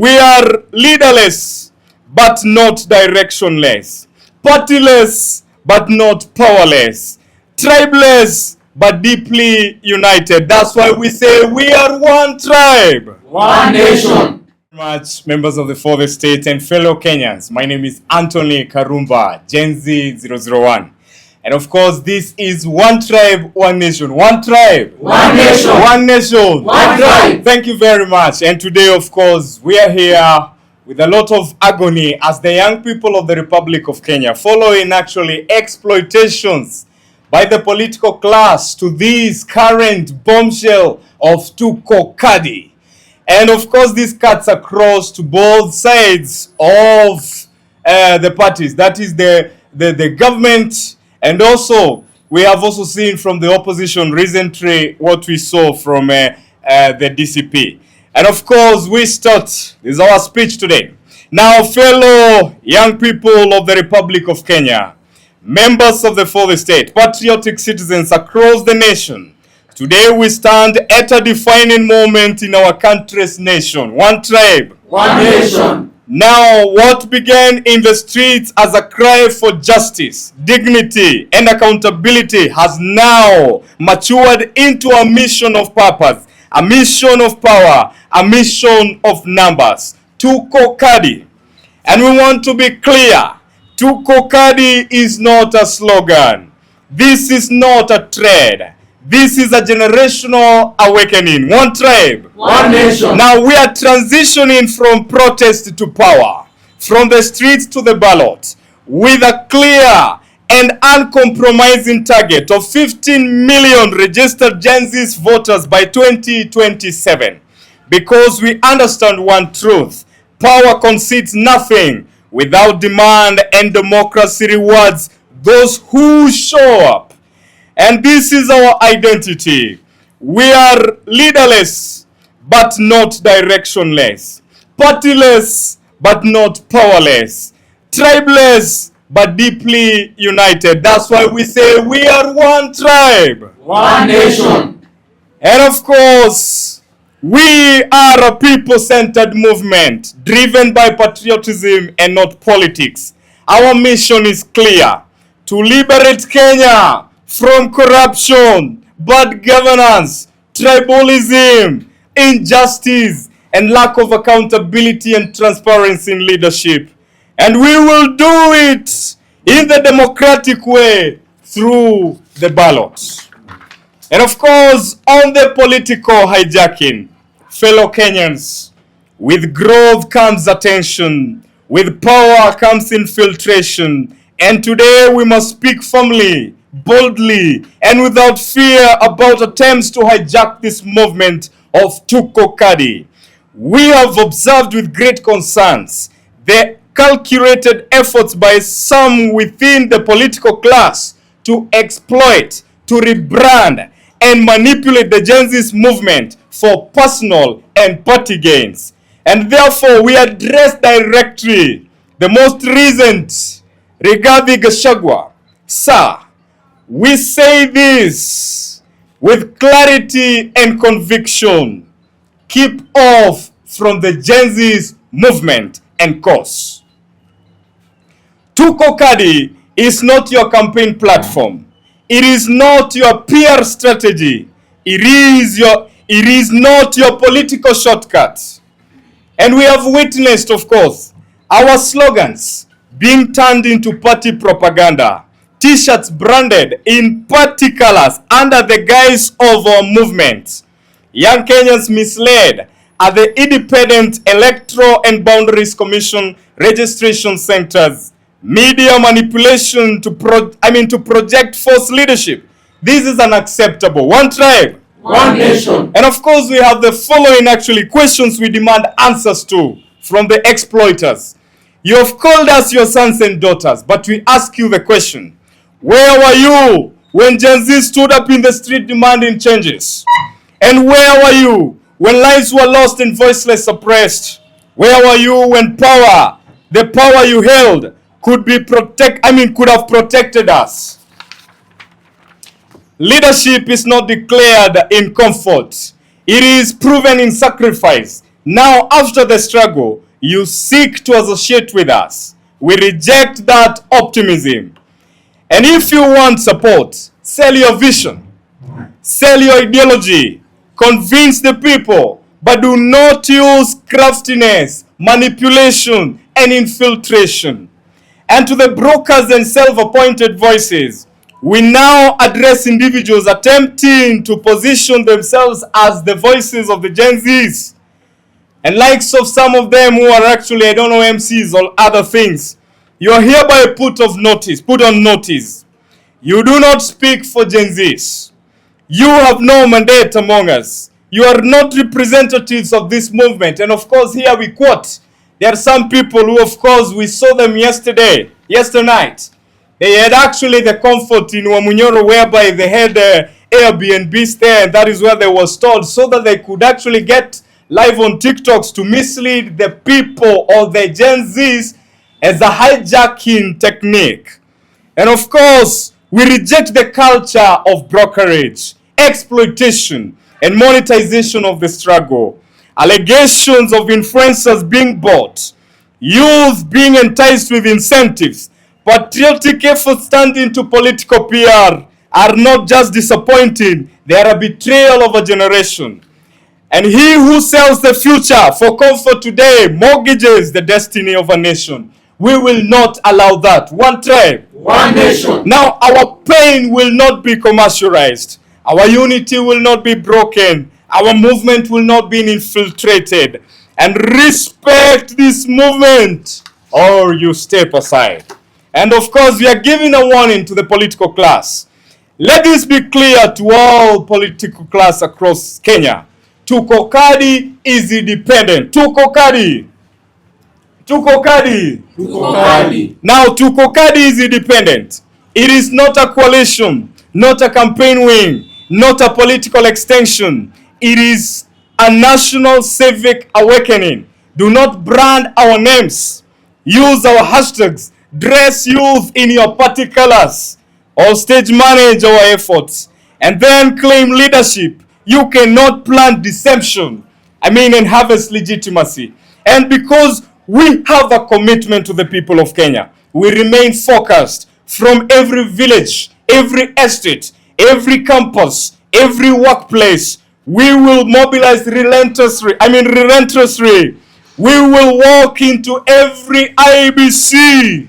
We are leaderless, but not directionless. Partyless, but not powerless. Tribeless, but deeply united. That's why we say we are one tribe. One nation. Much members of the fourth estate and fellow Kenyans. My name is Anthony Karumba, GEN001. And of course, this is one tribe, one nation. One tribe. One nation. One nation. One tribe. Thank you very much. And today, of course, we are here with a lot of agony as the young people of the Republic of Kenya, following actually exploitations by the political class to this current bombshell of TUKO KADI. And of course, this cuts across to both sides of the parties. That is the government. And also, we have also seen from the opposition recently what we saw from the DCP. And of course, we start, this is our speech today. Now, fellow young people of the Republic of Kenya, members of the fourth estate, patriotic citizens across the nation, today we stand at a defining moment in our country's nation. One tribe. One nation. Now, what began in the streets as a cry for justice, dignity, and accountability has now matured into a mission of purpose, a mission of power, a mission of numbers. TUKO KADI. And we want to be clear, TUKO KADI is not a slogan. This is not a trend. This is a generational awakening. One tribe. One nation. Now we are transitioning from protest to power, from the streets to the ballot, with a clear and uncompromising target of 15 million registered Gen Z voters by 2027. Because we understand one truth: power concedes nothing without demand, and democracy rewards those who show up. And this is our identity. We are leaderless, but not directionless. Partyless, but not powerless. Tribeless, but deeply united. That's why we say we are one tribe. One nation. And of course, we are a people-centered movement driven by patriotism and not politics. Our mission is clear: to liberate Kenya from corruption, bad governance, tribalism, injustice, and lack of accountability and transparency in leadership. And we will do it in the democratic way through the ballot. And of course, on the political hijacking, fellow Kenyans, with growth comes attention, with power comes infiltration, and today we must speak firmly, boldly, and without fear about attempts to hijack this movement of TUKO KADI. We have observed with great concerns the calculated efforts by some within the political class to exploit, to rebrand, and manipulate the Gen Z movement for personal and party gains. And therefore, we address directly the most recent regarding Gachagua. Sir, we say this with clarity and conviction: keep off from the Gen Z movement and cause. TUKO KADI is not your campaign platform. It is not your PR strategy. It is not your political shortcut. And we have witnessed, of course, our slogans being turned into party propaganda. T-shirts branded in party colors under the guise of our movement. Young Kenyans misled at the Independent Electoral and Boundaries Commission registration centers. Media manipulation to project false leadership. This is unacceptable. One tribe. One nation. And of course, we have the following actually questions we demand answers to from the exploiters. You have called us your sons and daughters, but we ask you the question: where were you when Gen Z stood up in the street demanding changes? And where were you when lives were lost and voiceless suppressed? Where were you when power, the power you held, could have protected us? Leadership is not declared in comfort. It is proven in sacrifice, Now, after the struggle, you seek to associate with us. We reject that optimism. And if you want support, sell your vision, sell your ideology, convince the people, but do not use craftiness, manipulation, and infiltration. And to the brokers and self-appointed voices, we now address individuals attempting to position themselves as the voices of the Gen Zs, and likes of some of them who are actually, I don't know, MCs or other things. You are hereby put on notice. You do not speak for Gen Zs. You have no mandate among us. You are not representatives of this movement. And of course, here we quote, there are some people who, of course, we saw them yesterday night. They had actually the comfort in Wamunyoro, whereby they had Airbnbs there, and that is where they were stored, so that they could actually get live on TikToks to mislead the people or the Gen Zs as a hijacking technique. And of course, we reject the culture of brokerage, exploitation, and monetization of the struggle. Allegations of influencers being bought, youth being enticed with incentives, patriotic efforts standing to political PR are not just disappointing, they are a betrayal of a generation. And he who sells the future for comfort today mortgages the destiny of a nation. We will not allow that. One tribe, one nation. Now our pain will not be commercialized. Our unity will not be broken. Our movement will not be infiltrated. And respect this movement, or you step aside. And of course, we are giving a warning to the political class. Let this be clear to all political class across Kenya. TUKO KADI is independent. TUKO KADI. TUKO KADI. TUKO KADI. Now, TUKO KADI is independent. It is not a coalition, not a campaign wing, not a political extension. It is a national civic awakening. Do not brand our names. Use our hashtags. Dress youth in your party colors, or stage manage our efforts, and then claim leadership. You cannot plant deception, and harvest legitimacy. And because we have a commitment to the people of Kenya, we remain focused from every village, every estate, every campus, every workplace. We will mobilize relentlessly. We will walk into every IBC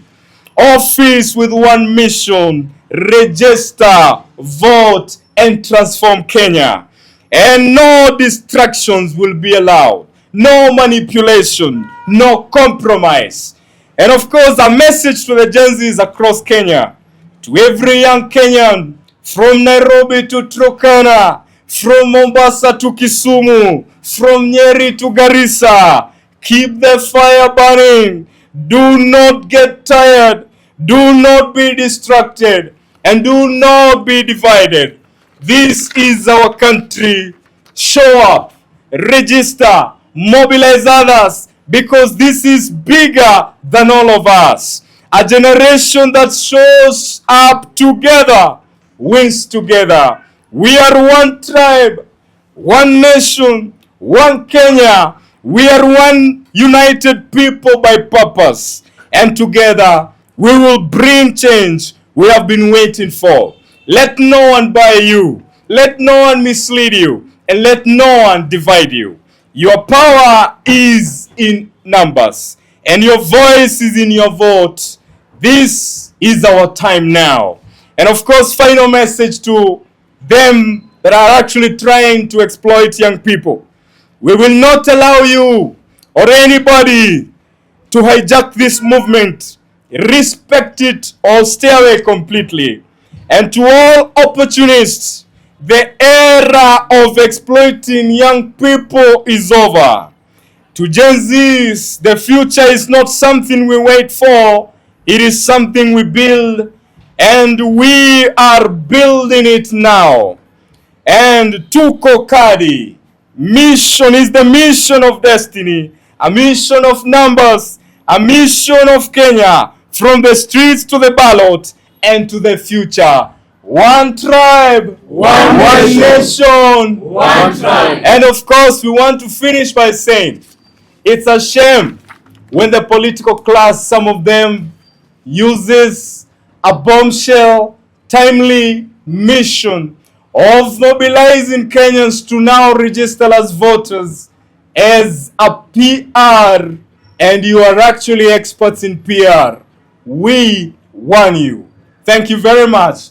office with one mission: register, vote, and transform Kenya. And no distractions will be allowed, no manipulation, no compromise. And of course, a message to the Gen Zs across Kenya, to every young Kenyan, from Nairobi to Turkana, from Mombasa to Kisumu, from Nyeri to Garissa: keep the fire burning. Do not get tired. Do not be distracted, and do not be divided. This is our country. Show up, register, mobilize others, because this is bigger than all of us. A generation that shows up together wins together. We are one tribe, one nation, one Kenya. We are one united people by purpose, and together we will bring change we have been waiting for. Let no one buy you, let no one mislead you, and let no one divide you. Your power is in numbers, and your voice is in your vote. This is our time now. And of course, final message to them that are actually trying to exploit young people: we will not allow you or anybody to hijack this movement. Respect it or stay away completely. And to all opportunists, the era of exploiting young people is over. To Gen Zs, the future is not something we wait for, it is something we build, and we are building it now. And TUKO KADI mission is the mission of destiny, a mission of numbers, a mission of Kenya, from the streets to the ballot and to the future. one tribe, One nation, one tribe. And of course, we want to finish by saying it's a shame when the political class, some of them, uses a bombshell, timely mission of mobilizing Kenyans to now register as voters as a PR, and you are actually experts in PR. We warn you. Thank you very much.